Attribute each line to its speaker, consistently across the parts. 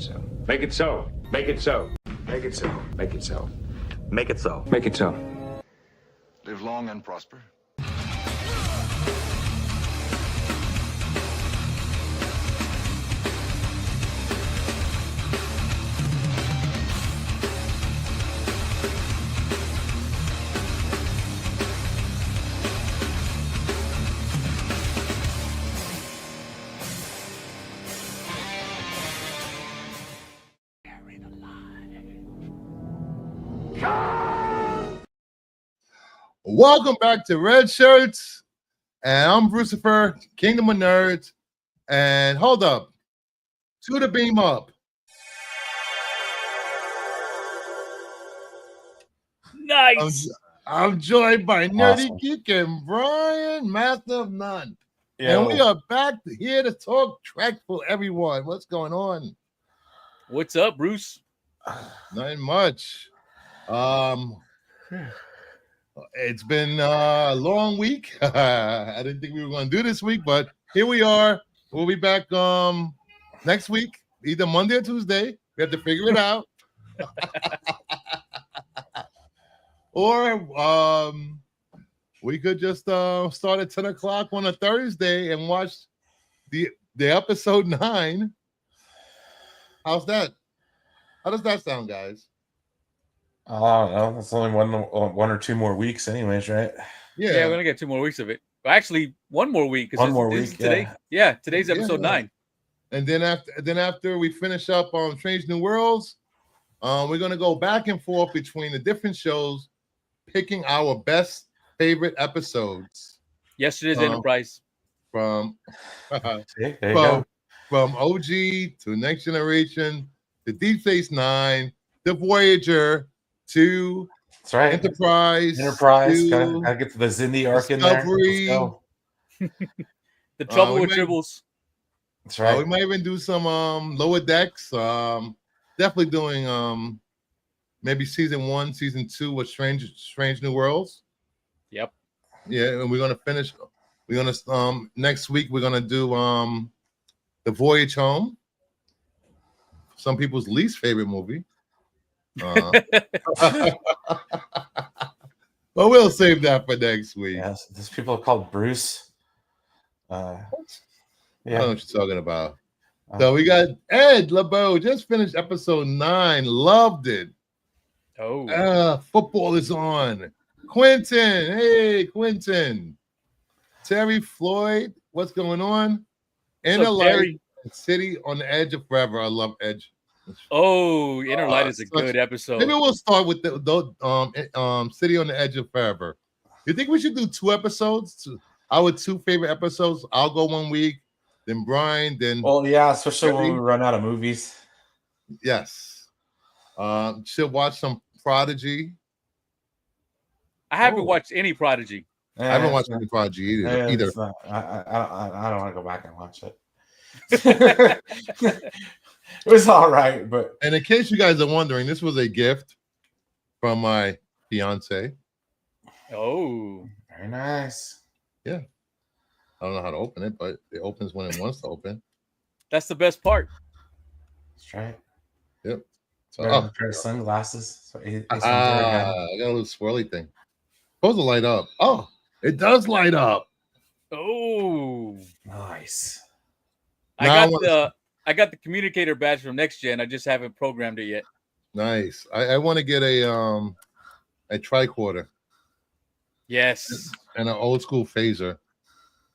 Speaker 1: so. Make it so. Make it so. Make it so. Make it so.
Speaker 2: Make it so.
Speaker 1: Make it so.
Speaker 3: Live long and prosper.
Speaker 4: Welcome back to Red Shirts, and I'm Brucifer, Kingdom of Nerds, and hold up, to the beam up.
Speaker 5: Nice.
Speaker 4: I'm joined by Nerdy
Speaker 2: Awesome.
Speaker 4: Geek and Brian, Master of None,
Speaker 2: Yo.
Speaker 4: and we are back here to talk Trek for everyone. What's going on?
Speaker 5: What's up, Bruce?
Speaker 4: Not much. It's been a long week. I didn't think we were going to do this week, but here we are. We'll be back next week, either Monday or Tuesday. We have to figure it out. Or we could just start at 10 o'clock on a Thursday and watch the episode 9. How's that? How does that sound, guys?
Speaker 2: I don't know. That's only one or two more weeks, anyways, right?
Speaker 5: Yeah, we're gonna get 2 more weeks of it. Well, actually, 1 more week.
Speaker 2: One more week,
Speaker 5: today. Yeah, today's episode 9.
Speaker 4: And then after we finish up on Strange New Worlds, we're gonna go back and forth between the different shows, picking our best favorite episodes
Speaker 5: Yesterday's Enterprise.
Speaker 4: from
Speaker 2: See, there you go.
Speaker 4: from OG to Next Generation to Deep Space Nine, the Voyager to
Speaker 2: That's right.
Speaker 4: Enterprise.
Speaker 2: Enterprise.
Speaker 4: to
Speaker 2: Gotta get to the Zindi arc in there.
Speaker 4: Discovery.
Speaker 2: Let's go.
Speaker 5: The Trouble
Speaker 4: we
Speaker 5: with
Speaker 4: may-
Speaker 5: Tribbles.
Speaker 2: That's right.
Speaker 4: We might even do some lower decks. Definitely doing maybe season 1, season 2 with Strange New Worlds.
Speaker 5: Yep.
Speaker 4: Yeah, and we're gonna finish. We're gonna next week we're gonna do the Voyage Home. Some people's least favorite movie. But we'll save that for next week.
Speaker 2: Yes, these people are called Bruce.
Speaker 4: I
Speaker 2: Yeah.
Speaker 4: don't know what you're talking about. So we got Ed LeBeau, just finished episode 9, loved it.
Speaker 5: Oh.
Speaker 4: Football is on. Quentin, hey Quentin. Terry Floyd, what's going on?
Speaker 5: What's
Speaker 4: Inner
Speaker 5: up,
Speaker 4: Light,
Speaker 5: Terry?
Speaker 4: City on the Edge of Forever. I love Edge.
Speaker 5: Oh, Inner Light is a
Speaker 4: such-
Speaker 5: good episode.
Speaker 4: Maybe we'll start with the City on the Edge of Forever. You think we should do 2 episodes? Our 2 favorite episodes. I'll go 1 week, then Brian, then
Speaker 2: Well, yeah, especially when we run out of movies.
Speaker 4: yes. Should watch some Prodigy.
Speaker 5: I haven't watched any Prodigy.
Speaker 4: I haven't watched any Prodigy either.
Speaker 2: It's not- I don't want to go back and watch it. It was all right, but
Speaker 4: And in case you guys are wondering, this was a gift from my fiance.
Speaker 5: Oh.
Speaker 2: very nice.
Speaker 4: I don't know how to open it, but it opens when it wants to open.
Speaker 5: That's the best part.
Speaker 2: That's right.
Speaker 4: Yep. So
Speaker 2: Got a pair of sunglasses. So
Speaker 4: I got a little swirly thing. Supposed to light up. Oh, it does light up.
Speaker 5: Oh.
Speaker 2: Nice.
Speaker 4: Now
Speaker 5: I got the communicator badge from Next Gen. I just haven't programmed it yet.
Speaker 4: Nice. I want to get a tricorder
Speaker 5: Yes.
Speaker 4: and an old school phaser.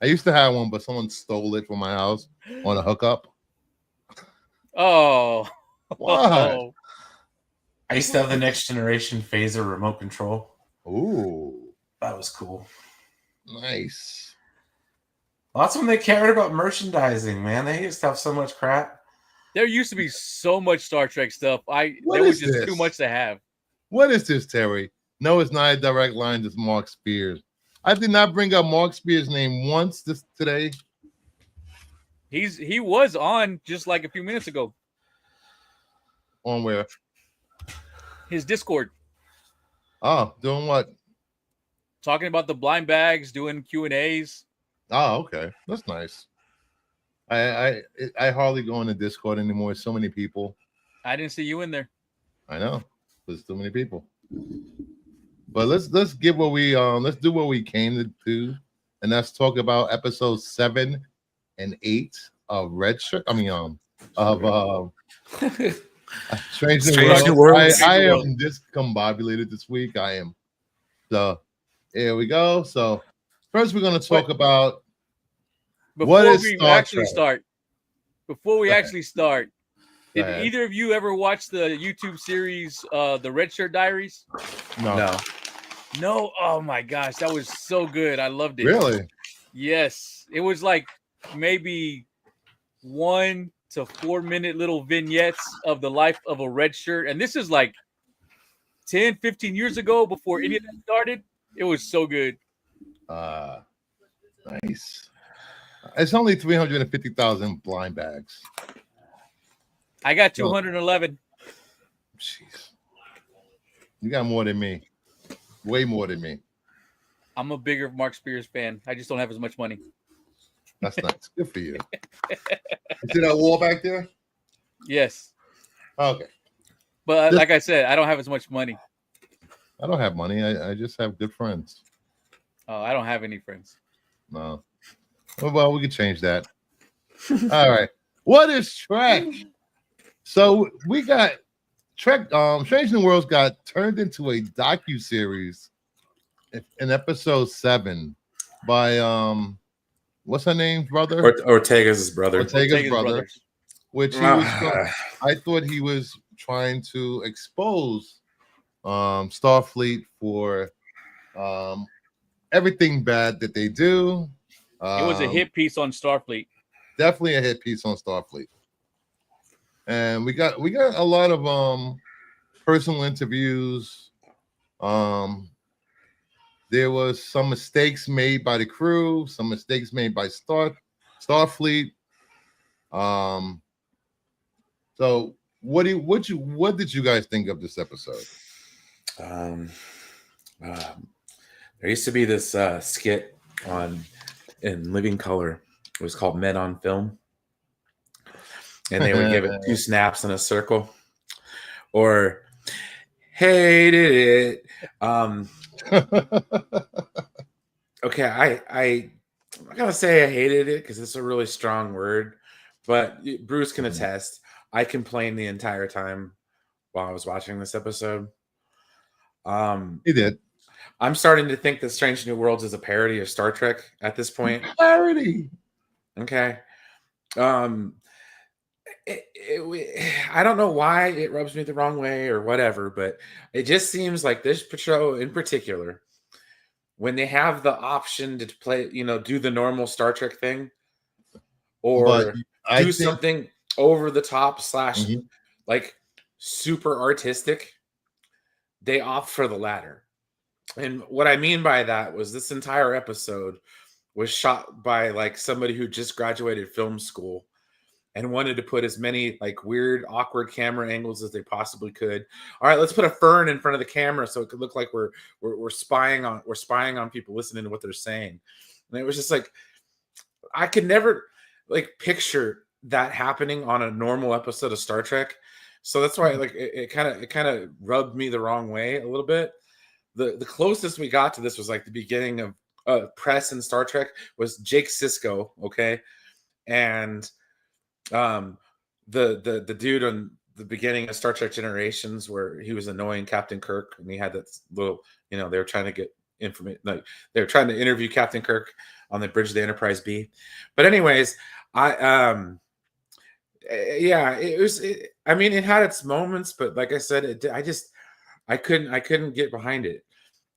Speaker 4: I used to have one, but someone stole it from my house on a hookup.
Speaker 5: Oh.
Speaker 4: What?
Speaker 2: I used to have the Next Generation phaser remote control.
Speaker 4: Ooh,
Speaker 2: That was cool.
Speaker 4: nice.
Speaker 2: Well, that's when they cared about merchandising, man. They used to have so much crap.
Speaker 5: There used to be so much Star Trek stuff.
Speaker 4: What
Speaker 5: There was
Speaker 4: is
Speaker 5: just
Speaker 4: this?
Speaker 5: too much to have.
Speaker 4: What is this, Terry? No, it's not a direct line. It's Mark Spears. I did not bring up Mark Spears' name once today.
Speaker 5: He was on just like a few minutes ago.
Speaker 4: On where?
Speaker 5: His Discord,
Speaker 4: Oh, doing what?
Speaker 5: talking about the blind bags, doing Q&As.
Speaker 4: Oh, okay. That's nice. I hardly go on the Discord anymore. So many people.
Speaker 5: I didn't see you in there.
Speaker 4: I know. There's too many people. But let's get what we let's do what we came to do, and let's talk about episodes 7 and 8 of Red Shirt. I mean of Strange New Worlds. I am discombobulated this week. I am. So here we go. So first we're gonna talk about what is Star Trek.
Speaker 5: Before we actually start, did either of you ever watch the YouTube series The Red Shirt Diaries? No. Oh my gosh, that was so good. I loved it.
Speaker 4: Really?
Speaker 5: Yes. It was like maybe 1 to 4 minute little vignettes of the life of a red shirt. And this is like 10, 15 years ago before any of that started. It was so good.
Speaker 4: Nice. It's only 350,000 blind bags.
Speaker 5: I got 211.
Speaker 4: Jeez. You got more than me. Way more than me.
Speaker 5: I'm a bigger Mark Spears fan. I just don't have as much money.
Speaker 4: That's nice. Good for you. You see that wall back there?
Speaker 5: Yes.
Speaker 4: Okay.
Speaker 5: But like I said, I don't have as much money.
Speaker 4: I don't have money. I just have good friends.
Speaker 5: Oh, I don't have any friends.
Speaker 4: No. Well, we could change that. All right. What is Trek? So we got Trek. Strange New Worlds got turned into a docu-series in episode 7 by what's her name, brother?
Speaker 2: Ortega's brother.
Speaker 4: Ortega's brother. Which he was I thought he was trying to expose Starfleet for everything bad that they do.
Speaker 5: It was a hit piece on Starfleet.
Speaker 4: Definitely a hit piece on Starfleet. And we got a lot of personal interviews. There was some mistakes made by the crew, some mistakes made by Starfleet. So what did you guys think of this episode?
Speaker 2: There used to be this skit in Living Color. It was called Men on Film. And they would give it 2 snaps in a circle. Or hated it. Okay, I'm not gonna say I hated it because it's a really strong word, but Bruce can attest. I complained the entire time while I was watching this episode.
Speaker 4: He did.
Speaker 2: I'm starting to think that Strange New Worlds is a parody of Star Trek at this point.
Speaker 4: Parody.
Speaker 2: Okay. I don't know why it rubs me the wrong way or whatever, but it just seems like this show in particular, when they have the option to play, do the normal Star Trek thing or do something over the top / like super artistic, they opt for the latter. And what I mean by that was this entire episode was shot by like somebody who just graduated film school and wanted to put as many like weird, awkward camera angles as they possibly could. All right, let's put a fern in front of the camera so it could look like we're spying on people listening to what they're saying. And it was just like I could never like picture that happening on a normal episode of Star Trek. So that's why like it kind of rubbed me the wrong way a little bit. The closest we got to this was like the beginning of press in Star Trek was Jake Sisko, okay? And the dude on the beginning of Star Trek Generations where he was annoying Captain Kirk and he had that little, they were trying to get information, like they were trying to interview Captain Kirk on the bridge of the Enterprise B. But anyways, it had its moments, but like I said, I couldn't get behind it.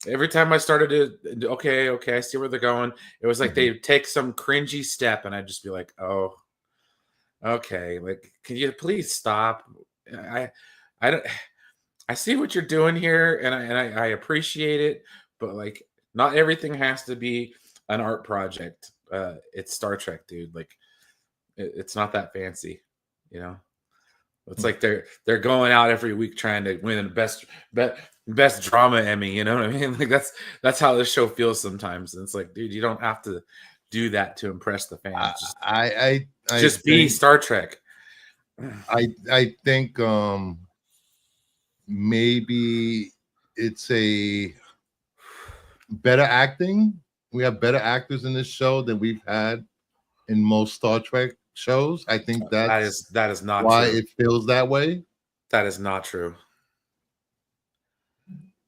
Speaker 2: Every time I started to, okay, I see where they're going. It was like they take some cringy step, and I'd just be like, oh, okay, like, can you please stop? I see what you're doing here, and I appreciate it, but like, not everything has to be an art project. It's Star Trek, dude. Like, it's not that fancy, It's like they're going out every week trying to win the best drama Emmy. You know what I mean? Like that's how this show feels sometimes. And it's like, dude, you don't have to do that to impress the fans. Just be Star Trek.
Speaker 4: I think maybe it's a better acting. We have better actors in this show than we've had in most Star Trek shows. I think
Speaker 2: that is not
Speaker 4: why
Speaker 2: true.
Speaker 4: it feels that way.
Speaker 2: That is not true.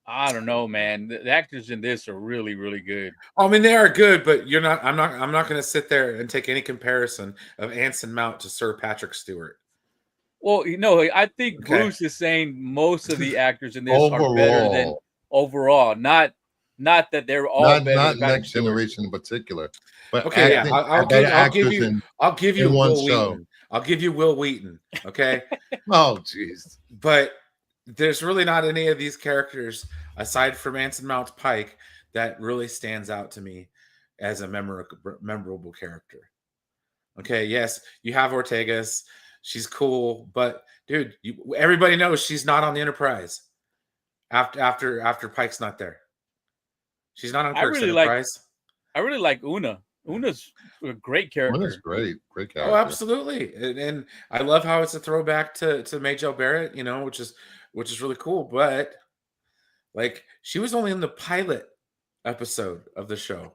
Speaker 5: I don't know, man. The actors in this are really, really good.
Speaker 2: I mean, they are good, but you're not. I'm not going to sit there and take any comparison of Anson Mount to Sir Patrick Stewart.
Speaker 5: Well, I think
Speaker 2: Okay.
Speaker 5: Bruce is saying most of the actors in this are better than overall. Not that they're all better.
Speaker 4: Not Next Generation in particular. But
Speaker 2: okay,
Speaker 4: acting,
Speaker 2: yeah, I'll give you
Speaker 4: one
Speaker 2: Will
Speaker 4: show.
Speaker 2: Wheaton. I'll give you Will Wheaton. Okay.
Speaker 4: Oh, jeez.
Speaker 2: But there's really not any of these characters aside from Anson Mount Pike that really stands out to me as a memorable character. Okay, yes, you have Ortegas. She's cool, but dude, everybody knows she's not on the Enterprise after Pike's not there. She's not on Kirk's Enterprise.
Speaker 5: I really like Una. Una's a great character.
Speaker 4: Una's great character.
Speaker 2: Oh, absolutely, and I love how it's a throwback to Majel Barrett, which is really cool. But like, she was only in the pilot episode of the show,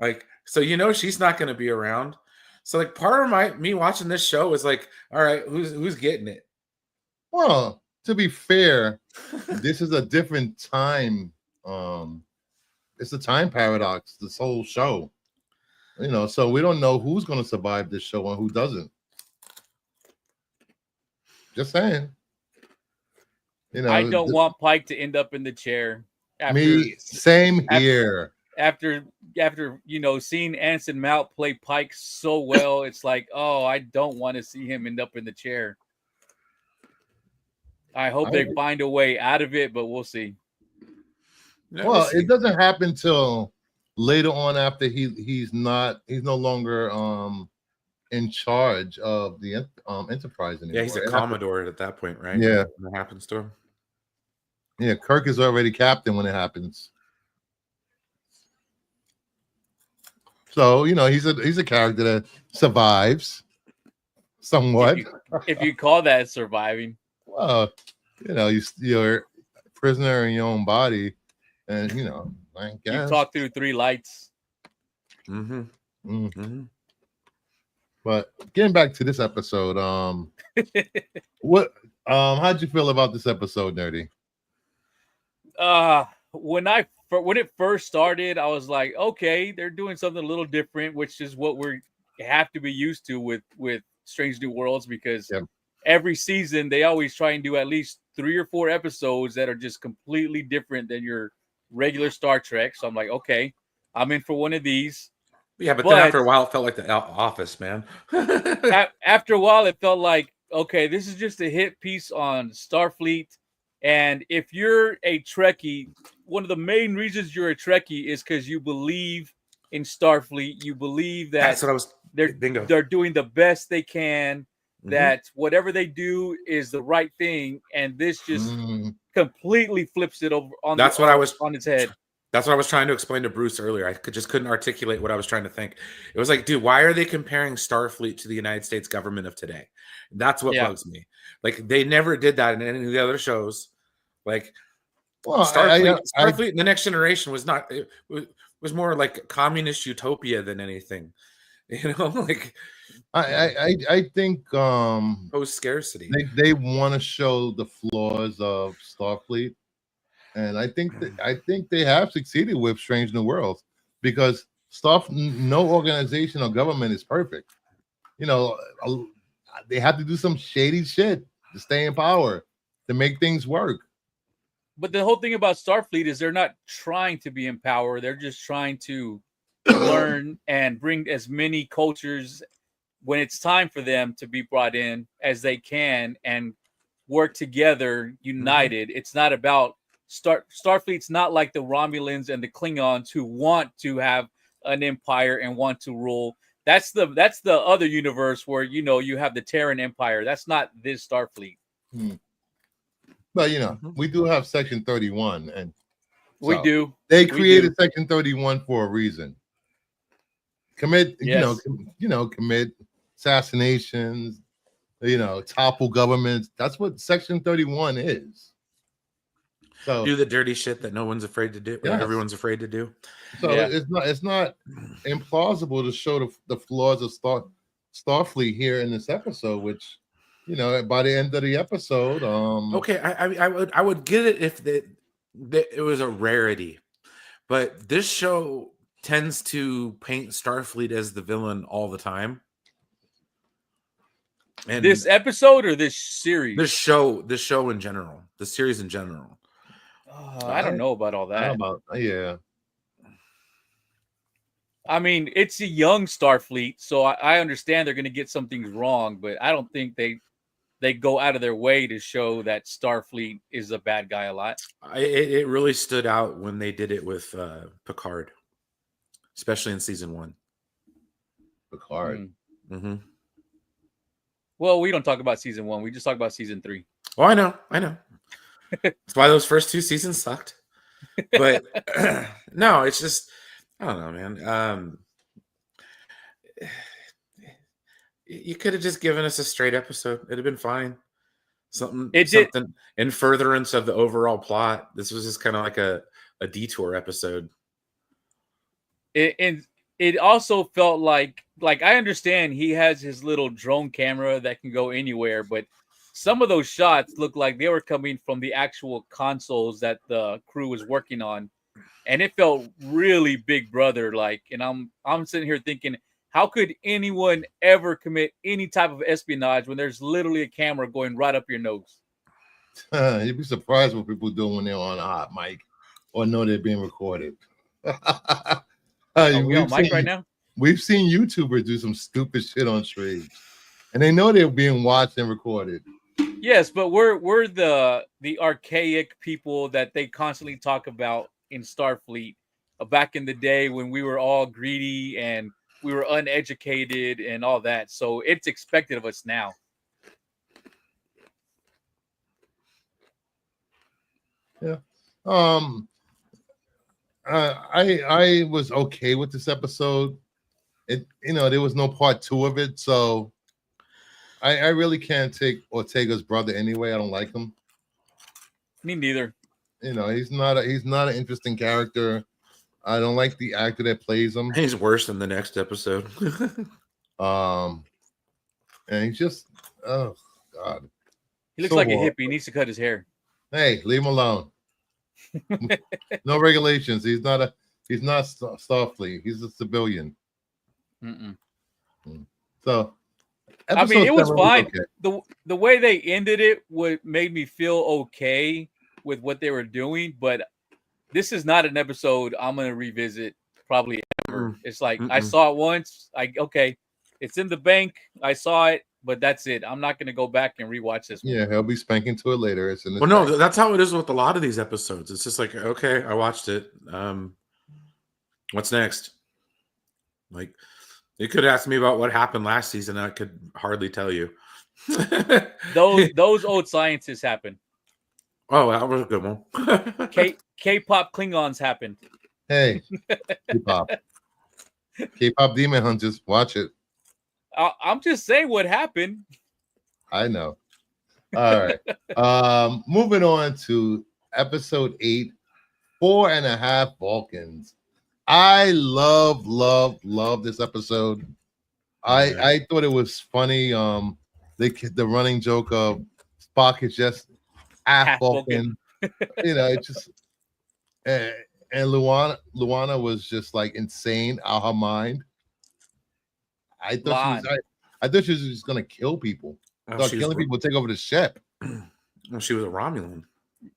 Speaker 2: like, so she's not going to be around. So like, part of me watching this show is like, all right, who's getting it?
Speaker 4: Well, to be fair, this is a different time. It's a time paradox. This whole show. So we don't know who's going to survive this show and who doesn't. Just saying.
Speaker 5: I don't want Pike to end up in the chair.
Speaker 4: Same here.
Speaker 5: After seeing Anson Mount play Pike so well, it's like, oh, I don't want to see him end up in the chair. I hope they find a way out of it, but we'll see.
Speaker 4: Well, it doesn't happen till later on after he's no longer in charge of the Enterprise anymore.
Speaker 2: Yeah, he's a Commodore at that point, right?
Speaker 4: Yeah,
Speaker 2: when it happens to him.
Speaker 4: Yeah, Kirk is already captain when it happens. So he's a character that survives somewhat.
Speaker 5: If you call that surviving.
Speaker 4: Well, you're a prisoner in your own body, and I guess
Speaker 5: you talk through three lights.
Speaker 2: Mm-hmm. Mm-hmm.
Speaker 4: But getting back to this episode, how'd you feel about this episode, Nerdy?
Speaker 5: When it first started, I was like, okay, they're doing something a little different, which is what we have to be used to with Strange New Worlds, because every season they always try and do at least 3 or 4 episodes that are just completely different than your regular Star Trek. So I'm like, okay, I'm in for one of these.
Speaker 2: Yeah, but then after a while, it felt like The Office, man.
Speaker 5: After a while, it felt like, okay, this is just a hit piece on Starfleet. And if you're a Trekkie, one of the main reasons you're a Trekkie is because you believe in Starfleet. You believe that they're doing the best they can, that whatever they do is the right thing. And this just completely flips it over on its head.
Speaker 2: That's what I was trying to explain to Bruce earlier. I couldn't articulate what I was trying to think. It was like, dude, why are they comparing Starfleet to the United States government of today? That's what bugs me. Like, they never did that in any of the other shows. Like, Starfleet and the Next Generation was not. It was more like a communist utopia than anything. Like,
Speaker 4: I think
Speaker 2: post scarcity.
Speaker 4: They want to show the flaws of Starfleet. And I think they have succeeded with Strange New Worlds, because no organization or government is perfect. They have to do some shady shit to stay in power, to make things work.
Speaker 5: But the whole thing about Starfleet is they're not trying to be in power. They're just trying to learn and bring as many cultures when it's time for them to be brought in as they can and work together united. It's not about Starfleet's not like the Romulans and the Klingons who want to have an empire and want to rule. That's the other universe where you have the Terran Empire. That's not this Starfleet.
Speaker 4: But we do have Section 31, and
Speaker 5: we do.
Speaker 4: They created Section 31 for a reason. Commit, commit assassinations, topple governments. That's what Section 31 is. So
Speaker 2: Do the dirty shit that no one's afraid to do, or
Speaker 4: Yes.
Speaker 2: everyone's afraid to do.
Speaker 4: So
Speaker 5: Yeah.
Speaker 4: it's not implausible to show the flaws of Starfleet here in this episode, which by the end of the episode,
Speaker 2: Okay, I would get it if it was a rarity, but this show tends to paint Starfleet as the villain all the time. And
Speaker 5: This episode or this series?
Speaker 2: this show in general, the series in general.
Speaker 5: I don't know about all that.
Speaker 4: Yeah.
Speaker 5: I mean, it's a young Starfleet, so I understand they're going to get some things wrong, but I don't think they go out of their way to show that Starfleet is a bad guy a lot.
Speaker 2: It really stood out when they did it with Picard, especially in season 1.
Speaker 4: Picard.
Speaker 2: Mm-hmm.
Speaker 5: Well, we don't talk about season 1. We just talk about season 3.
Speaker 2: Oh, I know. That's why those first 2 seasons sucked. But no, it's just, I don't know, man. You could have just given us a straight episode. It'd have been fine. Something in furtherance of the overall plot. This was just kind of like a detour episode.
Speaker 5: And it also felt like I understand he has his little drone camera that can go anywhere, but some of those shots look like they were coming from the actual consoles that the crew was working on, and it felt really Big Brother like. And I'm sitting here thinking, how could anyone ever commit any type of espionage when there's literally a camera going right up your nose?
Speaker 4: You'd be surprised what people do when they're on hot mic or know they're being recorded.
Speaker 5: Are we on mic right now?
Speaker 4: We've seen YouTubers do some stupid shit on streams, and they know they're being watched and recorded.
Speaker 5: Yes, but we're the archaic people that they constantly talk about in Starfleet back in the day when we were all greedy and we were uneducated and all that. So it's expected of us now.
Speaker 4: Yeah. I was okay with this episode. There was no part 2 of it, so I really can't take Ortega's brother anyway. I don't like him.
Speaker 5: Me neither.
Speaker 4: He's not an interesting character. I don't like the actor that plays him.
Speaker 2: He's worse than the next episode.
Speaker 4: And he's just, oh God.
Speaker 5: He looks like a hippie. He needs to cut his hair.
Speaker 4: Hey, leave him alone. No regulations. He's not Starfleet. He's a civilian.
Speaker 5: Mm-mm.
Speaker 4: So,
Speaker 5: I mean, it was fine.
Speaker 4: Okay.
Speaker 5: The way they ended it made me feel okay with what they were doing, but this is not an episode I'm going to revisit probably ever. It's like I saw it once. Okay, it's in the bank. I saw it, but that's it. I'm not going to go back and rewatch this one.
Speaker 4: Yeah, he'll be spanking to it later. It's in the
Speaker 2: no, that's how it is with a lot of these episodes. It's just like, okay, I watched it. What's next? Like, you could ask me about what happened last season. I could hardly tell you.
Speaker 5: Those old sciences happened.
Speaker 2: Oh, that was a good one.
Speaker 5: K-pop Klingons happened.
Speaker 4: Hey, K-pop Demon Hunters, watch it.
Speaker 5: I'm just saying what happened.
Speaker 4: I know. All right. Moving on to episode 8, 4.5 Vulcans. I love this episode. I thought it was funny. The running joke of Spock is just half Vulcan. It just and Luana was just like insane out of her mind. I thought she was just gonna kill people. Start killing people, take over the ship.
Speaker 2: Well, she was a Romulan.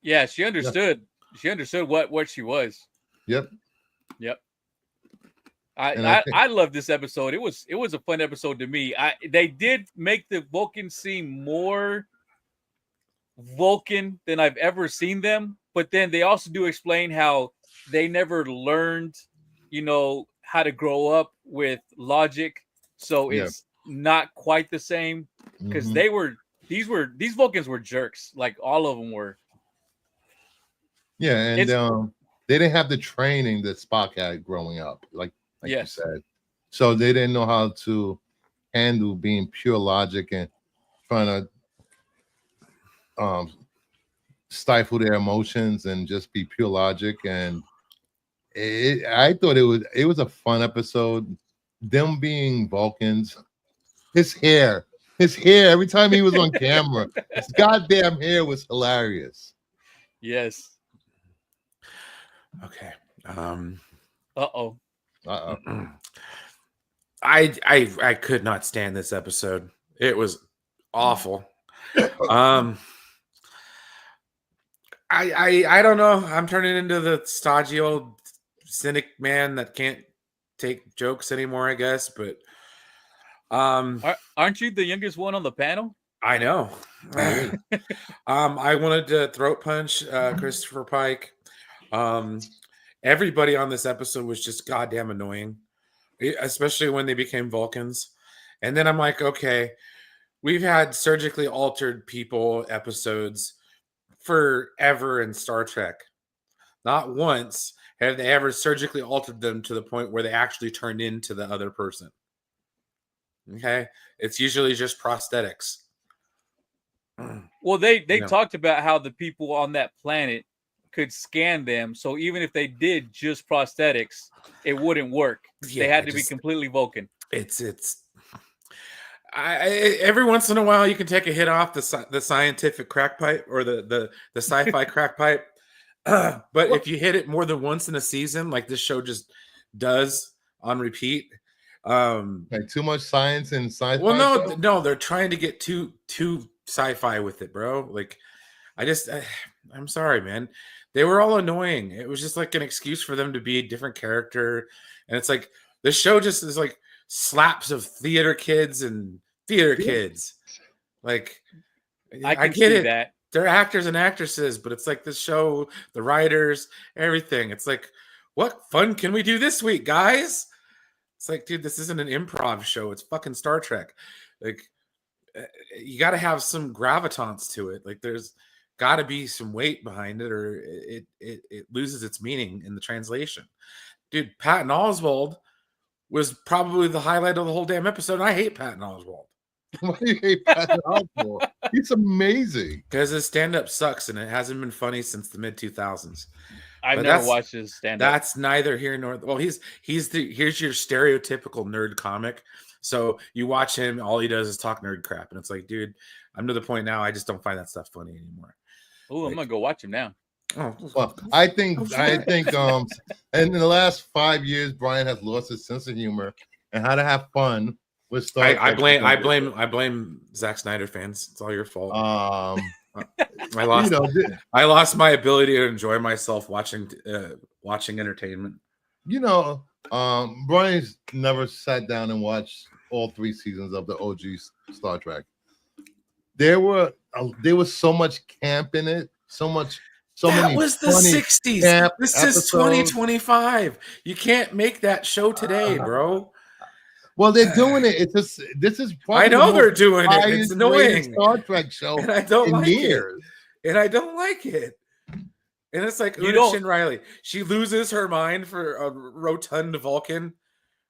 Speaker 5: Yeah, she understood. Yeah. She understood what she was.
Speaker 4: Yep.
Speaker 5: I love this episode. It was a fun episode to me. They did make the Vulcans seem more Vulcan than I've ever seen them, but then they also do explain how they never learned, how to grow up with logic. So it's not quite the same because these Vulcans were jerks. Like all of them were.
Speaker 4: Yeah, and they didn't have the training that Spock had growing up, like you said. So they didn't know how to handle being pure logic and trying to stifle their emotions and just be pure logic. And I thought it was a fun episode. Them being Vulcans, his hair every time he was on camera, his goddamn hair was hilarious.
Speaker 5: Yes.
Speaker 2: Okay.
Speaker 5: Uh-oh.
Speaker 2: I could not stand this episode. It was awful. I don't know. I'm turning into the stodgy old cynic man that can't take jokes anymore, I guess. But
Speaker 5: aren't you the youngest one on the panel?
Speaker 2: I know. I wanted to throat punch Christopher Pike. Everybody on this episode was just goddamn annoying, especially when they became Vulcans. And then I'm like, okay, we've had surgically altered people episodes forever in Star Trek. Not once have they ever surgically altered them to the point where they actually turned into the other person. Okay? It's usually just prosthetics.
Speaker 5: Well, they talked about how the people on that planet could scan them, so even if they did just prosthetics, it wouldn't work.
Speaker 2: Yeah,
Speaker 5: they had to be completely Vulcan.
Speaker 2: Every once in a while you can take a hit off the scientific crack pipe or the sci-fi crack pipe, but if you hit it more than once in a season, like this show just does on repeat,
Speaker 4: like too much science and sci-fi.
Speaker 2: Well, no, they're trying to get too sci-fi with it, bro. Like, I'm sorry, man. They were all annoying. It was just like an excuse for them to be a different character, and it's like the show just is like slaps of theater kids and theater kids. Like,
Speaker 5: I get it. That
Speaker 2: they're actors and actresses, but it's like this show, the writers, everything. It's like, what fun can we do this week, guys? It's like, dude, this isn't an improv show. It's fucking Star Trek. Like, you got to have some gravitas to it. Like, there's got to be some weight behind it, or it loses its meaning in the translation. Dude, Patton Oswalt was probably the highlight of the whole damn episode. And I hate Patton Oswalt.
Speaker 4: Why do you hate Patton Oswalt? He's amazing.
Speaker 2: Because his stand-up sucks, and it hasn't been funny since the mid-2000s.
Speaker 5: I've never watched his stand-up.
Speaker 2: That's neither here nor well. Here's your stereotypical nerd comic. So you watch him, all he does is talk nerd crap, and it's like, dude, I'm to the point now. I just don't find that stuff funny anymore.
Speaker 5: Oh, I'm gonna go watch him now.
Speaker 2: Oh,
Speaker 4: well, I think in the last 5 years, Brian has lost his sense of humor and how to have fun with Star Trek.
Speaker 2: I blame Zack Snyder fans. It's all your fault. I lost my ability to enjoy myself watching entertainment.
Speaker 4: Brian's never sat down and watched all 3 seasons of the OG Star Trek. There was so much camp in it,
Speaker 2: that was the 60s. This is 2025. You can't make that show today, bro.
Speaker 4: Well, they're doing it. This is
Speaker 2: I know they're doing it. It's annoying.
Speaker 4: Star Trek show,
Speaker 2: and I don't like it. And I don't like it. And it's like Shin Riley. She loses her mind for a rotund Vulcan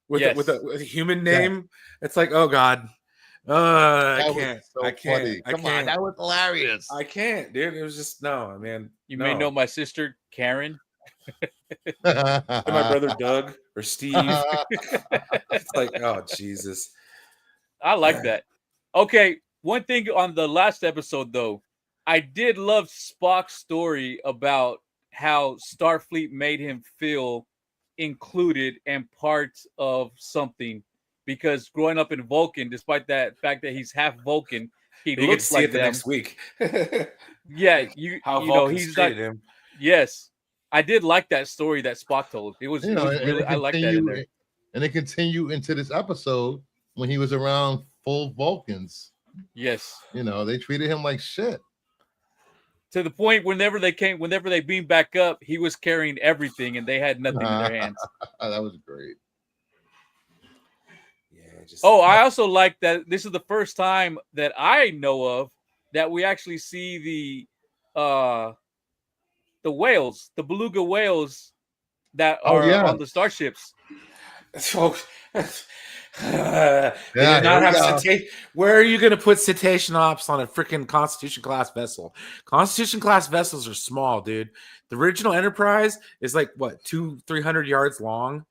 Speaker 2: with a human name. Yeah. It's like, oh god. I can't.
Speaker 4: Come on, that was hilarious.
Speaker 2: I can't, dude. It was just no, man.
Speaker 5: You may know my sister Karen.
Speaker 2: My brother Doug or Steve. It's like, oh Jesus.
Speaker 5: I like that. Okay, one thing on the last episode though, I did love Spock's story about how Starfleet made him feel included and part of something. Because growing up in Vulcan, despite that fact that he's half Vulcan, he looks like them.
Speaker 2: Next week.
Speaker 5: Yeah, he's not him. Yes, I did like that story that Spock told. It was really, I like that in there.
Speaker 4: And it continued into this episode when he was around full Vulcans.
Speaker 5: Yes,
Speaker 4: they treated him like shit.
Speaker 5: To the point whenever they beamed back up, he was carrying everything and they had nothing in their hands.
Speaker 4: That was great.
Speaker 5: I also like that this is the first time that I know of that we actually see the whales, the beluga whales that are on the starships.
Speaker 2: So They
Speaker 4: Yeah,
Speaker 2: did not
Speaker 4: here we
Speaker 2: have
Speaker 4: go.
Speaker 2: Where are you going to put cetacean ops on a freaking Constitution class vessel? Constitution class vessels are small, dude. The original Enterprise is like what 200-300 yards long.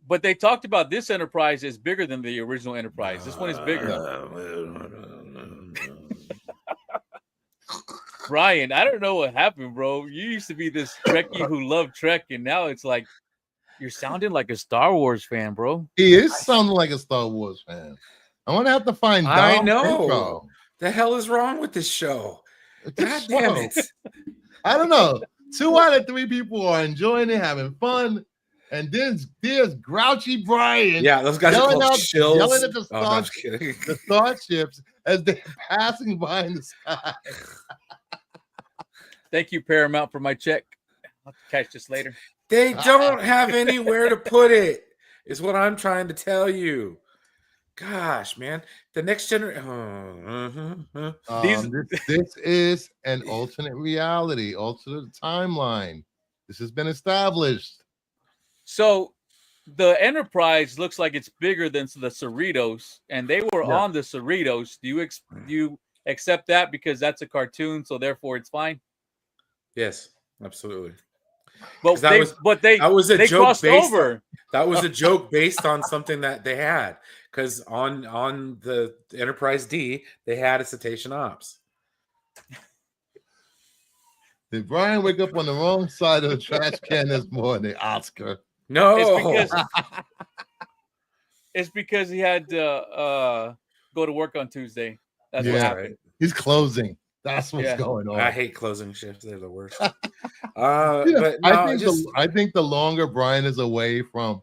Speaker 5: But they talked about this Enterprise is bigger than the original Enterprise. This one is bigger. Brian, I don't know what happened, bro. You used to be this Trekkie who loved Trek, and now it's like you're sounding like a Star Wars fan, bro.
Speaker 4: He is sounding like a Star Wars fan. I'm gonna have to find
Speaker 2: I
Speaker 4: Dom
Speaker 2: know.
Speaker 4: Pedro.
Speaker 2: The hell is wrong with this show?
Speaker 4: This
Speaker 2: God damn
Speaker 4: show.
Speaker 2: it.
Speaker 4: I don't know. 2 out of 3 people are enjoying it, having fun. And then there's Grouchy Brian.
Speaker 2: Yeah, those guys are
Speaker 4: yelling
Speaker 2: called shills.
Speaker 4: yelling at the
Speaker 2: Oh, no, I'm just kidding.
Speaker 4: the starships as they're passing by in the sky.
Speaker 5: Thank you, Paramount, for my check. I'll catch this later.
Speaker 2: They don't have anywhere to put it, is what I'm trying to tell you. Gosh, man. The next generation.
Speaker 4: This is an alternate reality, alternate timeline. This has been established.
Speaker 5: So the Enterprise looks like it's bigger than the Cerritos, and they were
Speaker 4: Yeah.
Speaker 5: on the Cerritos. Do you accept that because that's a cartoon, so therefore it's fine?
Speaker 2: Yes, absolutely.
Speaker 5: But
Speaker 2: That was a
Speaker 5: they
Speaker 2: joke
Speaker 5: crossed
Speaker 2: based
Speaker 5: over.
Speaker 2: That was a joke based on something that they had. Because on the Enterprise D, they had a cetacean ops.
Speaker 4: Did Brian wake up on the wrong side of the trash can this morning, Oscar?
Speaker 2: No.
Speaker 5: It's because he had to go to work on Tuesday. That's what happened.
Speaker 2: Right.
Speaker 4: He's closing. That's what's going on.
Speaker 2: I hate closing shifts. They're the worst.
Speaker 4: Yeah,
Speaker 2: But no,
Speaker 4: I think the longer Brian is away from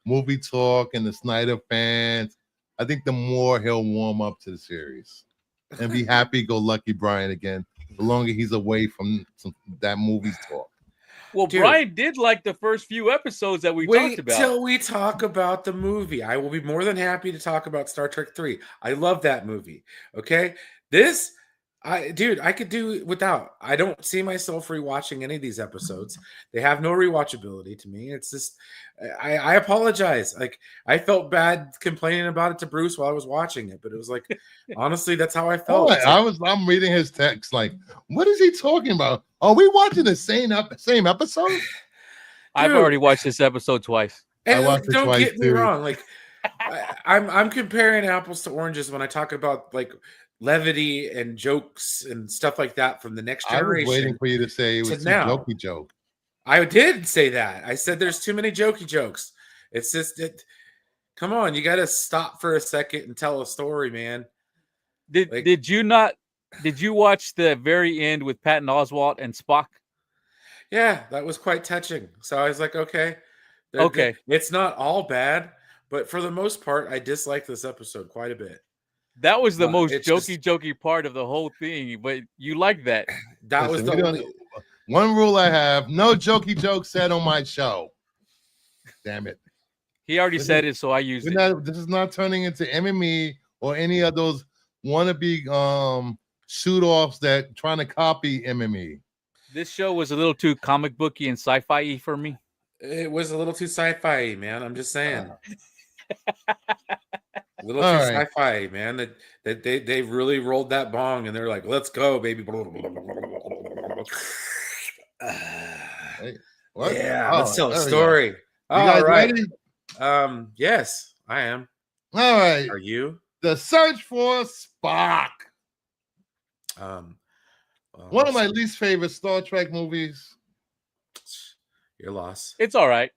Speaker 4: movie talk and the Snyder fans, I think the more he'll warm up to the series and be happy-go-lucky Brian again. The longer he's away from that movie talk.
Speaker 5: Well,
Speaker 2: Dude,
Speaker 5: Brian did like the first few episodes that we talked
Speaker 2: wait
Speaker 5: about.
Speaker 2: till we talk about the movie. I will be more than happy to talk about Star Trek 3. I love that movie. Okay. I could do without. I don't see myself rewatching any of these episodes. They have no rewatchability to me. It's just, I apologize. Like, I felt bad complaining about it to Bruce while I was watching it, but it was like, honestly, that's how I felt.
Speaker 4: I'm reading his text like, what is he talking about? Are we watching the same episode?
Speaker 5: I've already watched this episode twice.
Speaker 2: And
Speaker 4: I watched it
Speaker 2: don't
Speaker 4: twice,
Speaker 2: get me
Speaker 4: too.
Speaker 2: wrong. Like, I'm comparing apples to oranges when I talk about like levity and jokes and stuff like that from the next generation.
Speaker 4: I was waiting for you to say it was too
Speaker 2: now.
Speaker 4: jokey joke.
Speaker 2: I did say that. I said there's too many jokey jokes. It's just come on, you got to stop for a second and tell a story, man.
Speaker 5: Did you watch the very end with Patton Oswalt and Spock?
Speaker 2: Yeah, that was quite touching. So I was like, okay. It's not all bad, but for the most part, I dislike this episode quite a bit.
Speaker 5: That was the most jokey part of the whole thing, but you like that.
Speaker 2: That was the only
Speaker 4: one rule I have: no jokey jokes said on my show. Damn it!
Speaker 5: He already said it, so I used it.
Speaker 4: This is not turning into MME or any of those wannabe shoot-offs that trying to copy MME.
Speaker 5: This show was a little too comic booky and sci-fi for me.
Speaker 2: It was a little too sci-fi, man. I'm just saying. A little
Speaker 4: All
Speaker 2: too
Speaker 4: right.
Speaker 2: sci-fi, man. That they really rolled that bong and they're like, let's go, baby.
Speaker 4: Hey, what?
Speaker 2: Yeah,
Speaker 4: Oh,
Speaker 2: let's tell a
Speaker 4: there we
Speaker 2: story.
Speaker 4: You
Speaker 2: All
Speaker 4: guys
Speaker 2: right.
Speaker 4: ready?
Speaker 2: Yes, I am.
Speaker 4: All right.
Speaker 2: Are you?
Speaker 4: The Search for Spock. One of my least favorite Star Trek movies.
Speaker 2: Your loss.
Speaker 5: It's all right.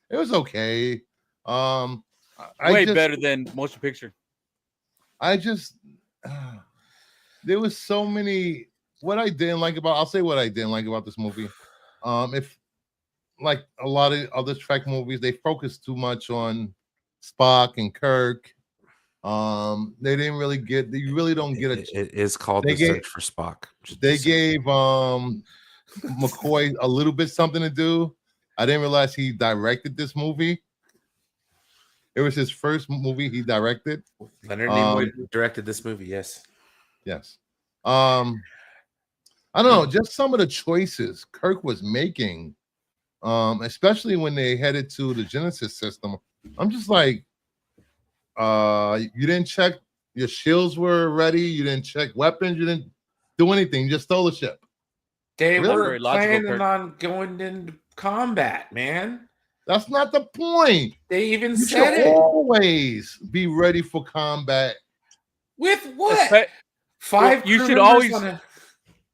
Speaker 4: It was okay.
Speaker 5: Way better than motion picture.
Speaker 4: There was so many. I'll say what I didn't like about this movie. If like a lot of other Trek movies, they focus too much on Spock and Kirk. They didn't really get. You really don't get it.
Speaker 2: It is called The Search for Spock.
Speaker 4: They gave McCoy a little bit something to do. I didn't realize he directed this movie. It was his first movie he directed.
Speaker 2: Leonard Nimoy directed this movie. Yes.
Speaker 4: I don't know, just some of the choices Kirk was making, especially when they headed to the Genesis system. I'm just like, You didn't check your shields were ready. You didn't check weapons. You didn't do anything. You just stole the ship.
Speaker 2: They
Speaker 4: Really?
Speaker 2: were
Speaker 5: Very logical,
Speaker 2: planning
Speaker 5: Kirk.
Speaker 2: on going into combat, man.
Speaker 4: That's not the point.
Speaker 2: They even
Speaker 4: You should
Speaker 2: said it.
Speaker 4: always be ready for combat.
Speaker 2: With what?
Speaker 5: Espe-
Speaker 2: Five
Speaker 5: you
Speaker 2: crew
Speaker 5: should
Speaker 2: members
Speaker 5: always-
Speaker 2: on a-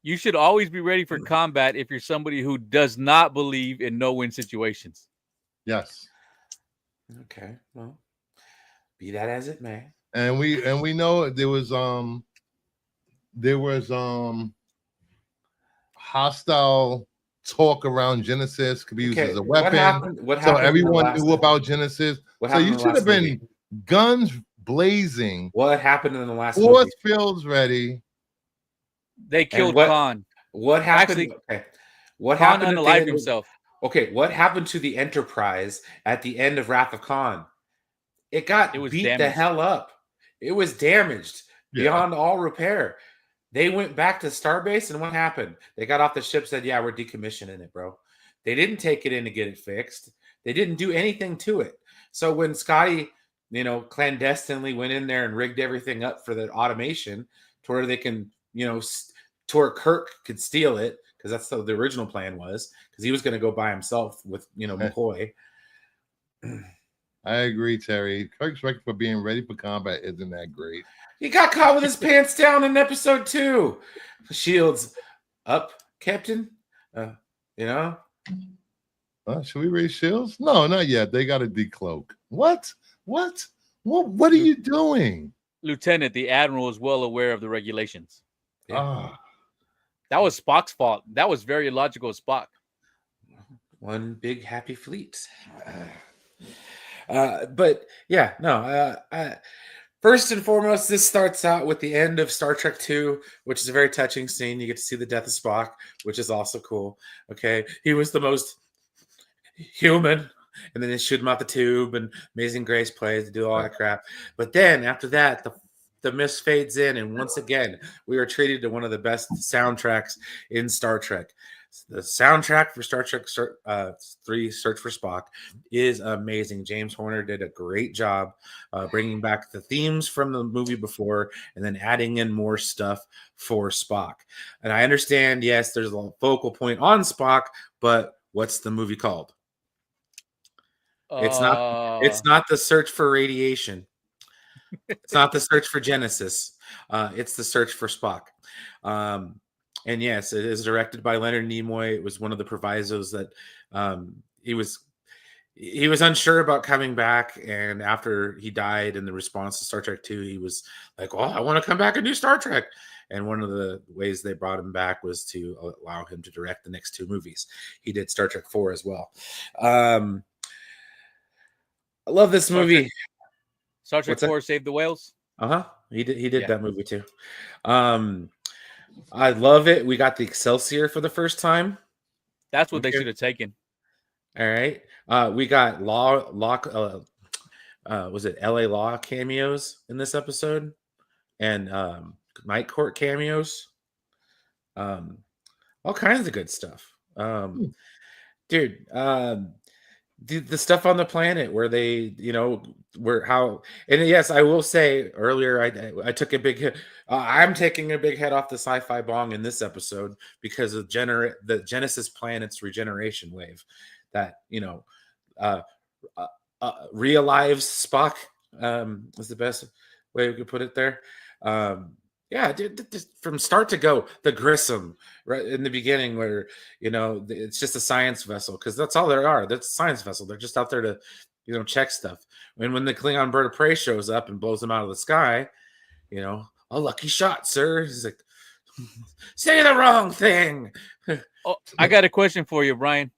Speaker 5: You should always be ready for combat if you're somebody who does not believe in no-win situations.
Speaker 4: Yes.
Speaker 2: Okay, well, be that as it may.
Speaker 4: And we know there was hostile talk around Genesis could be used as a weapon.
Speaker 2: What
Speaker 4: So
Speaker 2: happened
Speaker 4: everyone knew about Genesis.
Speaker 2: What
Speaker 4: So
Speaker 2: happened
Speaker 4: you
Speaker 2: in the
Speaker 4: should have
Speaker 2: last
Speaker 4: been
Speaker 2: movie?
Speaker 4: guns blazing,
Speaker 2: What happened in the last
Speaker 4: force
Speaker 2: movie?
Speaker 4: fields ready.
Speaker 5: They killed
Speaker 2: what-
Speaker 5: Khan.
Speaker 2: What happened?
Speaker 5: Actually,
Speaker 2: Okay, what
Speaker 5: Khan
Speaker 2: happened?
Speaker 5: unalived himself.
Speaker 2: Okay, what happened to the Enterprise at the end of Wrath of Khan? It got
Speaker 5: It was
Speaker 2: beat the
Speaker 5: damaged.
Speaker 2: hell up. It was damaged
Speaker 4: Yeah.
Speaker 2: beyond all repair. They went back to Starbase, and what happened? They got off the ship, said, "Yeah, we're decommissioning it, bro." They didn't take it in to get it fixed. They didn't do anything to it. So when Scotty, clandestinely went in there and rigged everything up for the automation to where they can, to where Kirk could steal it, because that's the original plan was, because he was going to go by himself with, McCoy.
Speaker 4: I agree, Terry. Kirk's record for being ready for combat isn't that great.
Speaker 2: He got caught with his pants down in episode 2. Shields up, Captain.
Speaker 4: Should we raise shields? No, not yet. They got to decloak. What? What are you doing?
Speaker 5: Lieutenant, the Admiral is well aware of the regulations.
Speaker 2: Yeah.
Speaker 5: That was Spock's fault. That was very illogical of Spock.
Speaker 2: One big happy fleet. But yeah, no. First and foremost, this starts out with the end of Star Trek II, which is a very touching scene. You get to see the death of Spock, which is also cool. Okay, he was the most human, and then they shoot him out the tube, and Amazing Grace plays to do all that crap. But then after that, the mist fades in, and once again, we are treated to one of the best soundtracks in Star Trek. The soundtrack for Star Trek 3 Search for Spock is amazing. James Horner did a great job bringing back the themes from the movie before and then adding in more stuff for Spock. And I understand, yes, there's a focal point on Spock, but what's the movie called? It's not the search for radiation. It's not the search for Genesis. It's the search for Spock. And yes, it is directed by Leonard Nimoy. It was one of the provisos that he was unsure about coming back. And after he died in the response to Star Trek 2, he was like, "Oh, I want to come back and do Star Trek." And one of the ways they brought him back was to allow him to direct the next 2 movies. He did Star Trek 4 as well. I love this movie.
Speaker 5: Star Trek 4 Save the Whales.
Speaker 2: He did that movie too. I love it. We got the Excelsior for the first time.
Speaker 5: That's what they should have taken.
Speaker 2: All right. We got was it LA Law cameos in this episode, and Night Court cameos. All kinds of good stuff. Dude, the stuff on the planet where they, and yes, I will say earlier, I took a big hit. I'm taking a big head off the sci-fi bong in this episode because of the Genesis planet's regeneration wave that, realives Spock is the best way we could put it there. Yeah, dude, from start to go, the Grissom right in the beginning, where it's just a science vessel, because that's all there are. That's a science vessel. They're just out there to, check stuff. And when the Klingon bird of prey shows up and blows them out of the sky, a lucky shot, sir. He's like, say the wrong thing.
Speaker 5: Oh, I got a question for you, Brian.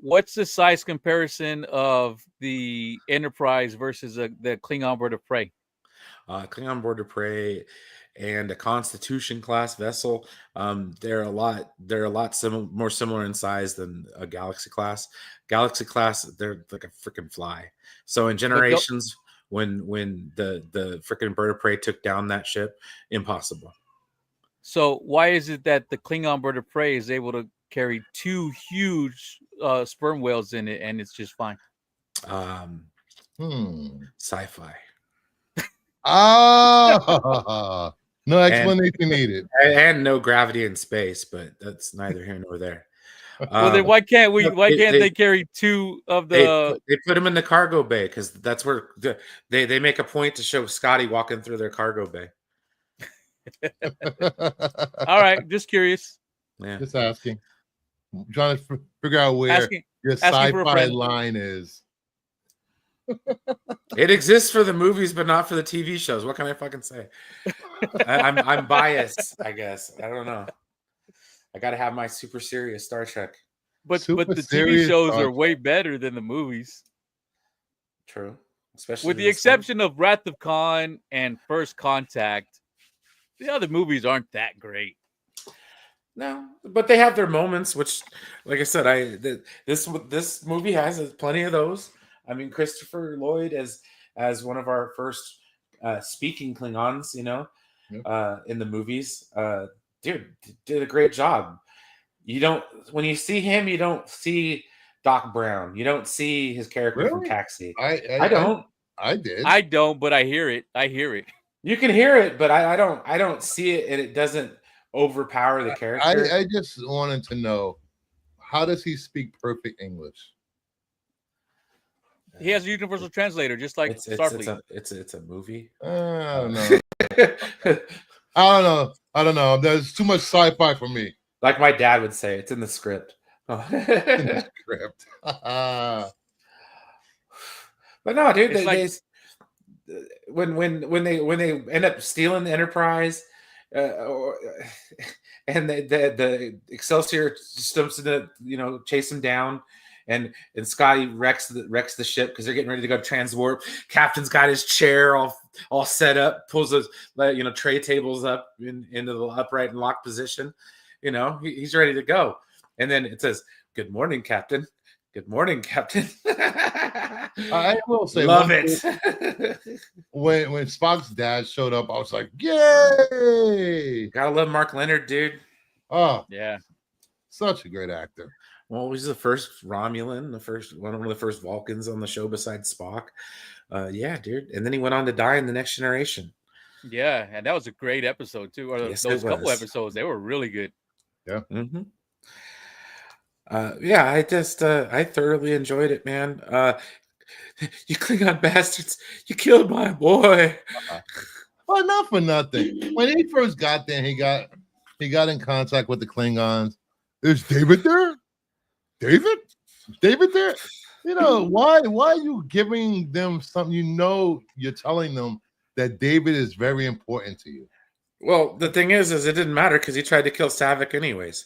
Speaker 5: What's the size comparison of the Enterprise versus the Klingon bird of prey?
Speaker 2: Klingon bird of prey and a Constitution class vessel, they're a lot more similar in size than a Galaxy class. Galaxy class, they're like a freaking fly. So in Generations, when the freaking bird of prey took down that ship, impossible.
Speaker 5: So why is it that the Klingon bird of prey is able to carry 2 huge sperm whales in it and it's just fine?
Speaker 2: Sci-fi.
Speaker 4: Ah, no explanation needed.
Speaker 2: and no gravity in space, but that's neither here nor there.
Speaker 5: Well, then why can't we?
Speaker 2: no,
Speaker 5: Why
Speaker 2: they-
Speaker 5: can't
Speaker 2: they-
Speaker 5: they carry two of
Speaker 2: They
Speaker 5: the?
Speaker 2: they put him in the cargo bay because that's where they make a point to show Scotty walking through their cargo bay.
Speaker 5: All right, just curious.
Speaker 2: Yeah,
Speaker 4: Just asking. Trying to figure out where
Speaker 5: Asking
Speaker 4: your
Speaker 5: for a
Speaker 4: sci-fi
Speaker 5: friend.
Speaker 4: line is.
Speaker 2: it exists for the movies, but not for the TV shows. What can I fucking say? I'm biased, I guess. I don't know. I got to have my super serious Star Trek.
Speaker 5: But
Speaker 4: Super
Speaker 5: the TV
Speaker 4: serious
Speaker 5: shows
Speaker 4: Star
Speaker 5: are way better than the movies,
Speaker 2: True, especially
Speaker 5: with the
Speaker 2: this one.
Speaker 5: exception of Wrath of Khan and First Contact. The other movies aren't that great.
Speaker 2: No, but they have their moments, which, like I said, this movie has plenty of those. I mean, Christopher Lloyd as one of our first speaking Klingons,
Speaker 4: Yep.
Speaker 2: in the movies, dude, did a great job. You don't when you see him, you don't see Doc Brown. You don't see his character from
Speaker 4: Really?
Speaker 2: Taxi.
Speaker 4: I
Speaker 2: I don't.
Speaker 4: I did.
Speaker 5: I don't, but I hear it. I hear it.
Speaker 2: You can hear it, but I don't. I don't see it, and it doesn't overpower the character.
Speaker 4: I just wanted to know, how does he speak perfect English?
Speaker 5: He has a universal translator, just like Starfleet.
Speaker 2: It's a movie.
Speaker 4: I don't know. I don't know. There's too much sci-fi for me.
Speaker 2: Like my dad would say, it's in the script.
Speaker 4: In the script.
Speaker 2: But no, dude,
Speaker 5: It's
Speaker 2: when they end up stealing the Enterprise, and the Excelsior stumps in the chase him down, and Scotty wrecks the ship because they're getting ready to go transwarp. Captain's got his chair all set up, pulls those tray tables up into the upright and locked position. He's ready to go, and then it says, "Good morning, Captain. Good morning, Captain."
Speaker 4: I will say,
Speaker 2: love it.
Speaker 4: when Spock's dad showed up, I was like, "Yay!"
Speaker 2: Gotta love Mark Leonard, dude.
Speaker 4: Oh,
Speaker 5: Yeah.
Speaker 4: such a great actor.
Speaker 2: Well, he's the first Romulan, one of the first Vulcans on the show besides Spock. Yeah, dude. And then he went on to die in The Next Generation.
Speaker 5: Yeah, and that was a great episode too. Or
Speaker 2: Yes,
Speaker 5: those
Speaker 2: it
Speaker 5: couple
Speaker 2: was.
Speaker 5: episodes, they were really good.
Speaker 4: Yeah.
Speaker 2: Mm-hmm. Yeah, I thoroughly enjoyed it, man. You Klingon bastards! You killed my boy.
Speaker 4: Well, not for nothing. When he first got there, he got in contact with the Klingons. Is David there? David there? Why are you giving them something? You're telling them that David is very important to you.
Speaker 2: Well, the thing is it didn't matter because he tried to kill Savick anyways.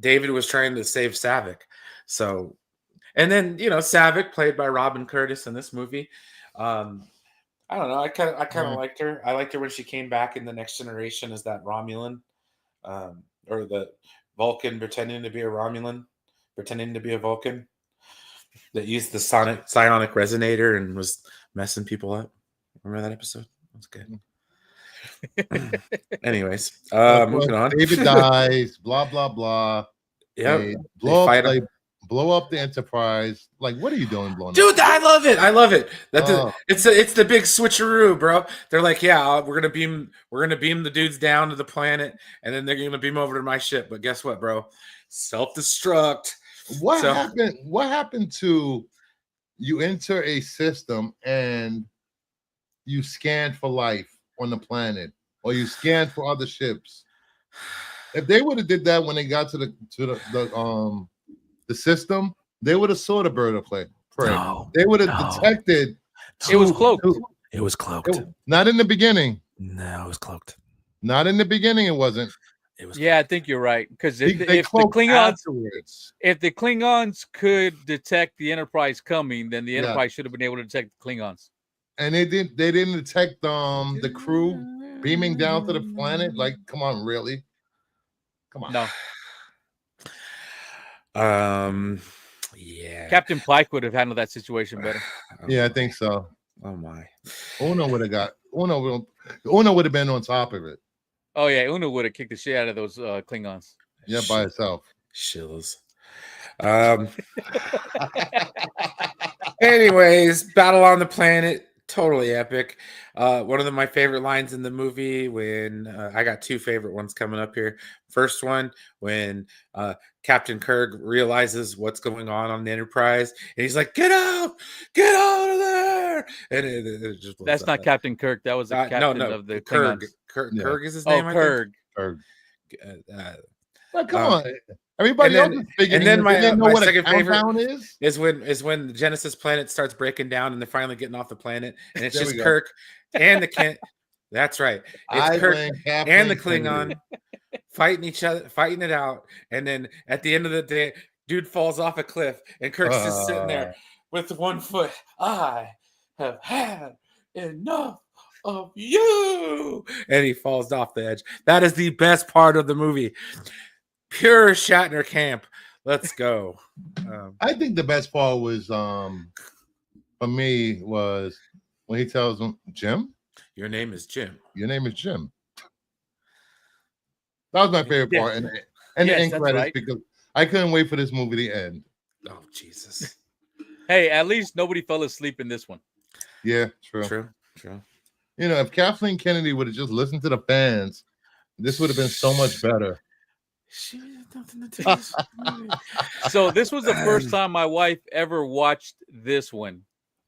Speaker 2: David was trying to save Savick. So, and then Savick, played by Robin Curtis in this movie. I don't know. I kind of liked her. I liked her when she came back in The Next Generation as that Romulan, or the Vulcan pretending to be a Romulan, pretending to be a Vulcan, that used the psionic resonator and was messing people up. Remember that episode? That was good. Anyways, moving on.
Speaker 4: David dies. Blah blah blah.
Speaker 2: Yeah,
Speaker 4: blow up the Enterprise. Like, what are you doing, blowing?
Speaker 2: Dude, I love it. I love it.
Speaker 4: Oh.
Speaker 2: It's the big switcheroo, bro. They're like, yeah, we're gonna beam the dudes down to the planet, and then they're gonna beam over to my ship. But guess what, bro? Self-destruct.
Speaker 4: What happened? What happened to you enter a system and you scan for life on the planet, or you scan for other ships? If they would have did that when they got to the system, they would have saw the bird of prey.
Speaker 2: No,
Speaker 4: they would have detected.
Speaker 5: It was cloaked.
Speaker 2: It was cloaked.
Speaker 4: Not in the beginning.
Speaker 2: No, it was cloaked.
Speaker 4: Not in the beginning. It wasn't.
Speaker 2: It was.
Speaker 5: Yeah, I think you're right. Because if the Klingons could detect the Enterprise coming, then the Enterprise should have been able to detect the Klingons.
Speaker 4: And they didn't detect the crew beaming down to the planet. Like, come on, really? Come on.
Speaker 5: No.
Speaker 2: Yeah.
Speaker 5: Captain Pike would have handled that situation better.
Speaker 4: Yeah, I think so.
Speaker 2: Oh my.
Speaker 4: Uno would have been on top of it.
Speaker 5: Oh yeah, Uno would have kicked the shit out of those Klingons.
Speaker 4: Yeah, by itself.
Speaker 2: Shills. Anyways, battle on the planet. totally epic. One of my favorite lines in the movie when I got two favorite ones coming up here. First one, when Captain Kirk realizes what's going on the Enterprise, and he's like, get out of there. And it just blows
Speaker 5: That's
Speaker 2: up.
Speaker 5: not Captain Kirk. That was the captain of the
Speaker 2: Kirk.
Speaker 5: Klingons.
Speaker 2: Kirk is his
Speaker 5: Oh,
Speaker 2: name, I
Speaker 5: Kirk.
Speaker 4: Or,
Speaker 2: think.
Speaker 4: well, come on. Everybody else is figuring
Speaker 2: then
Speaker 4: it. They didn't know
Speaker 2: my
Speaker 4: what a
Speaker 2: second favorite
Speaker 4: countdown is.
Speaker 2: is when the Genesis planet starts breaking down and they're finally getting off the planet, and it's
Speaker 4: There
Speaker 2: just
Speaker 4: we go.
Speaker 2: Kirk and the Kent. That's right. It's Kirk and the Klingon fighting each other, fighting it out, and then at the end of the day, dude falls off a cliff, and Kirk's just sitting there with one foot. I have had enough of you, and he falls off the edge. That is the best part of the movie. Pure Shatner camp. Let's go.
Speaker 4: I think the best part was for me was when he tells him, Jim,
Speaker 2: your name is Jim.
Speaker 4: Your name is Jim. That was my favorite part, and the end credits, because I couldn't wait for this movie to end.
Speaker 2: Oh Jesus!
Speaker 5: Hey, at least nobody fell asleep in this one.
Speaker 4: Yeah, true. You know, if Kathleen Kennedy would have just listened to the fans, this would have been so much better.
Speaker 2: She had nothing to do with this movie.
Speaker 5: So this was the first time my wife ever watched this one,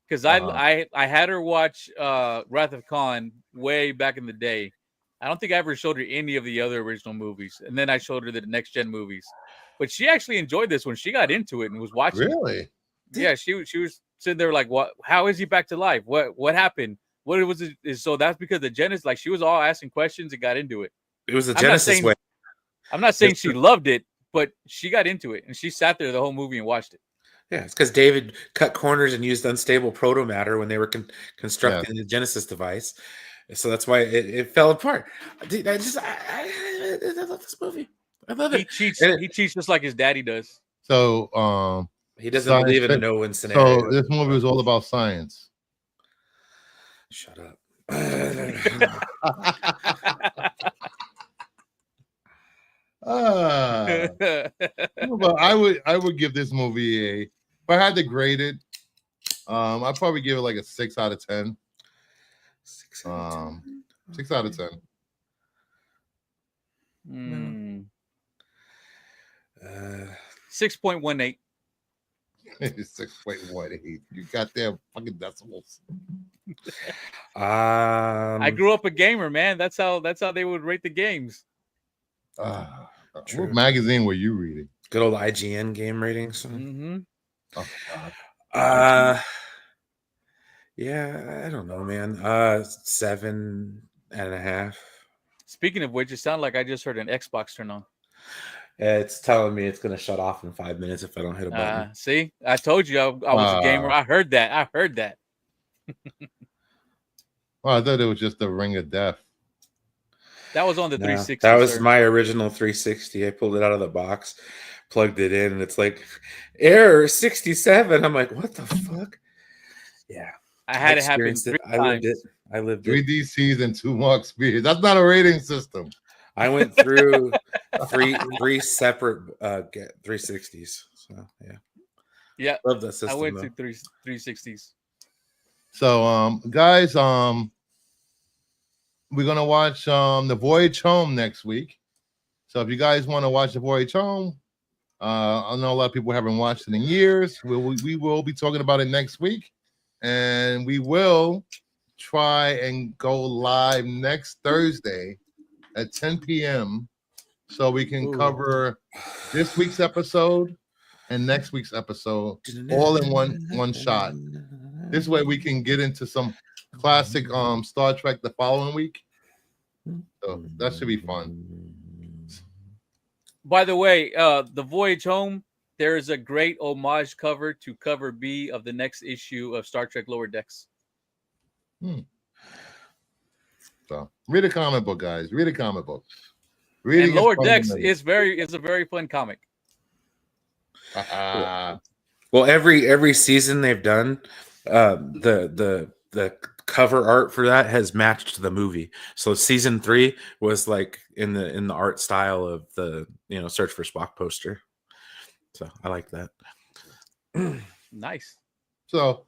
Speaker 5: because I had her watch Wrath of Khan way back in the day. I don't think I ever showed her any of the other original movies, and then I showed her the next gen movies. But she actually enjoyed this one. She got into it and was watching.
Speaker 4: Really?
Speaker 5: Yeah, she was sitting there like, "What? How is he back to life? What happened? What was it?" So that's because the Genesis, like, she was all asking questions and got into it.
Speaker 2: It was a Genesis way.
Speaker 5: I'm not saying she loved it, but she got into it, and she sat there the whole movie and watched it.
Speaker 2: Yeah, it's because David cut corners and used unstable proto matter when they were constructing the Genesis device, so that's why it fell apart. Dude, I love this movie. I love it.
Speaker 5: He cheats just like his daddy does.
Speaker 4: So
Speaker 2: he doesn't believe in a no-win scenario.
Speaker 4: So this movie was all about science.
Speaker 2: Shut up.
Speaker 4: But I would give this movie if I had to grade it, I'd probably give it like a 6 out of 10. 6 out of 10.
Speaker 5: 6.18.
Speaker 4: 6.18. You got them fucking decimals.
Speaker 5: I grew up a gamer, man. That's how they would rate the games.
Speaker 4: What magazine were you reading?
Speaker 2: Good old IGN game ratings.
Speaker 5: Mm-hmm.
Speaker 4: Oh, God.
Speaker 2: Yeah, I don't know, man. 7.5.
Speaker 5: Speaking of which, it sounded like I just heard an Xbox turn on.
Speaker 2: It's telling me it's gonna shut off in 5 minutes if I don't hit a button.
Speaker 5: See, I told you I was a gamer. I heard that.
Speaker 4: Well, I thought it was just a ring of death.
Speaker 5: That was on the 360.
Speaker 2: That was my original 360. I pulled it out of the box, plugged it in, and it's like error 67. I'm like, what the fuck? Yeah,
Speaker 5: I had it happen 3 times.
Speaker 2: I lived it.
Speaker 4: 3 DCs and 2 Mark Spears. That's not a rating system.
Speaker 2: I went through three separate 360s. So
Speaker 5: yeah,
Speaker 2: love that system.
Speaker 5: I went to 360s.
Speaker 4: So, guys, we're gonna watch The Voyage Home next week. So, if you guys want to watch The Voyage Home, I know a lot of people haven't watched it in years. We will be talking about it next week, and we will try and go live next Thursday at 10 p.m. so we can cover this week's episode and next week's episode all in one shot. This way we can get into some classic Star Trek the following week. So that should be fun.
Speaker 5: By the way, The Voyage Home, there is a great homage cover to cover B of the next issue of Star Trek Lower Decks.
Speaker 4: So read a comic book, guys. Read a comic book.
Speaker 5: And Lower Decks is a very fun comic.
Speaker 2: Well, every season they've done, the cover art for that has matched the movie. So season 3 was like in the art style of the Search for Spock poster. So I like that.
Speaker 5: Nice.
Speaker 4: So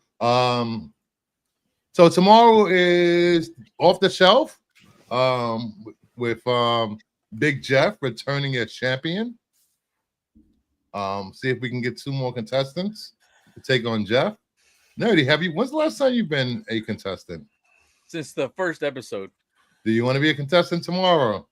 Speaker 4: So tomorrow is Off the Shelf, with Big Jeff returning as champion. See if we can get 2 more contestants to take on Jeff. Nerdy, when's the last time you've been a contestant?
Speaker 5: Since the first episode.
Speaker 4: Do you want to be a contestant tomorrow?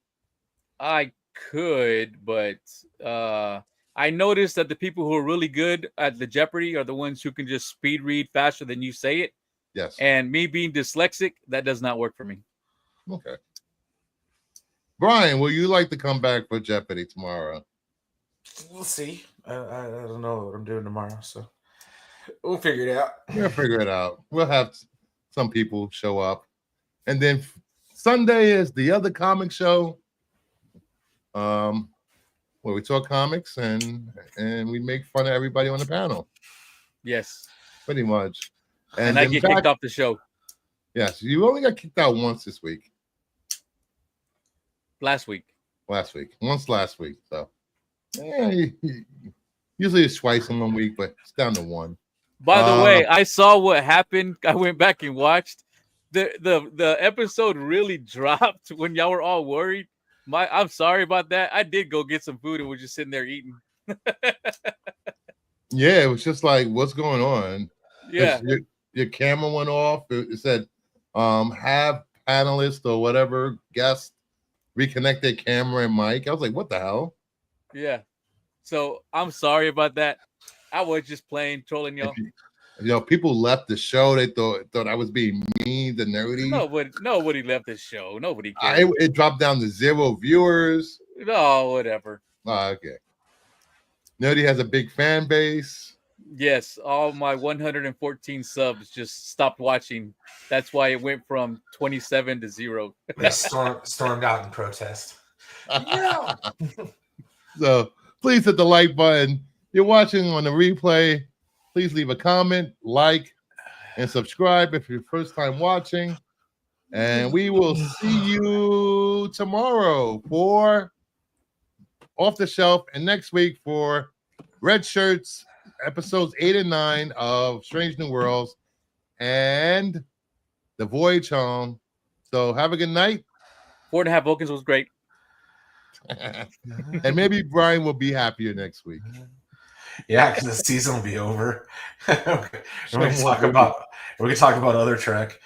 Speaker 5: I could, but I noticed that the people who are really good at the Jeopardy are the ones who can just speed read faster than you say it.
Speaker 4: Yes.
Speaker 5: And me being dyslexic, that does not work for me.
Speaker 4: Okay. Brian, will you like to come back for Jeopardy tomorrow?
Speaker 2: We'll see. I don't know what I'm doing tomorrow, so we'll figure it out.
Speaker 4: We'll figure it out. We'll have some people show up. And then Sunday is the other comic show, where we talk comics and we make fun of everybody on the panel.
Speaker 5: Yes.
Speaker 4: Pretty much.
Speaker 5: And I get kicked off the show.
Speaker 4: Yes, you only got kicked out once this week.
Speaker 5: Last week.
Speaker 4: Once last week. So usually it's twice in 1 week, but it's down to 1.
Speaker 5: By the way, I saw what happened. I went back and watched. The episode really dropped when y'all were all worried. I'm sorry about that. I did go get some food and was just sitting there eating.
Speaker 4: Yeah, it was just like, what's going on?
Speaker 5: Yeah.
Speaker 4: Your camera went off. It said, have panelists or whatever guests reconnect their camera and mic. I was like, what the hell?
Speaker 5: Yeah. So I'm sorry about that. I was just playing, trolling y'all.
Speaker 4: People left the show. They thought I was being mean to Nerdy.
Speaker 5: Nobody left the show. Nobody cared.
Speaker 4: It dropped down to 0 viewers.
Speaker 5: No, whatever.
Speaker 4: Oh, okay. Nerdy has a big fan base.
Speaker 5: Yes, all my 114 subs just stopped watching. That's why it went from 27 to 0.
Speaker 2: They stormed out in protest. Yeah.
Speaker 4: So please hit the like button. You're watching on the replay. Please leave a comment, like, and subscribe if you're first time watching. And we will see you tomorrow for Off the Shelf, and next week for Red Shirts, episodes 8 and 9 of Strange New Worlds and The Voyage Home. So have a good night.
Speaker 5: 4.5 Vulcans was great.
Speaker 4: And maybe Brian will be happier next week.
Speaker 2: Yeah, because the season will be over. We can talk about other Trek.